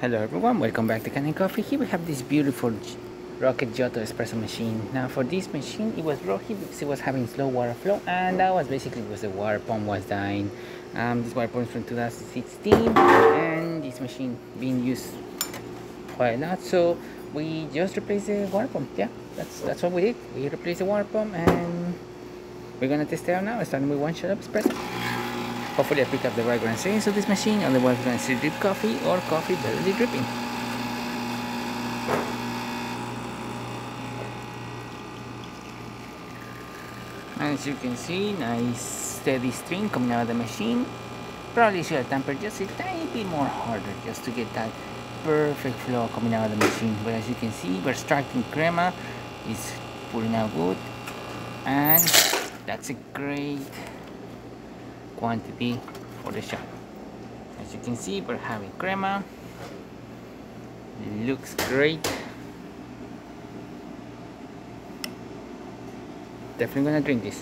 Hello everyone, welcome back to Canning Coffee. Here we have this beautiful Rocket Giotto espresso machine. Now for this machine it was rocky because it was having slow water flow, and that was basically because the water pump was dying. This water pump is from 2016 and this machine being used quite a lot, so we just replaced the water pump. Yeah, that's what we did. We replaced the water pump and we're gonna test it out now, starting with one shot of espresso. Hopefully I pick up the right ground settings of this machine, otherwise we're going to see drip coffee or coffee barely dripping. As you can see, nice steady stream coming out of the machine. Probably should have tampered just a tiny bit more harder just to get that perfect flow coming out of the machine. But as you can see, we're extracting crema, it's pulling out good, and that's a great quantity for the shot. As you can see, we're having crema. Looks great. Definitely gonna drink this.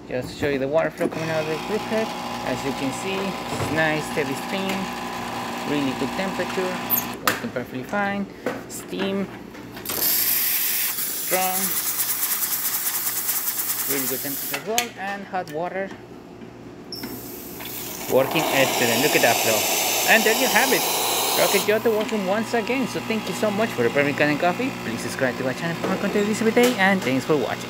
Just to show you the water flow coming out of the drip head. As you can see, it's nice steady stream, really good temperature, working perfectly fine. Steam, strong, really good temperature as well, and hot water working excellent. Look at that flow. And there you have it, Rocket Giotto working once again. So thank you so much for the perfect Canning Coffee. Please subscribe to our channel for more content every day, and thanks for watching.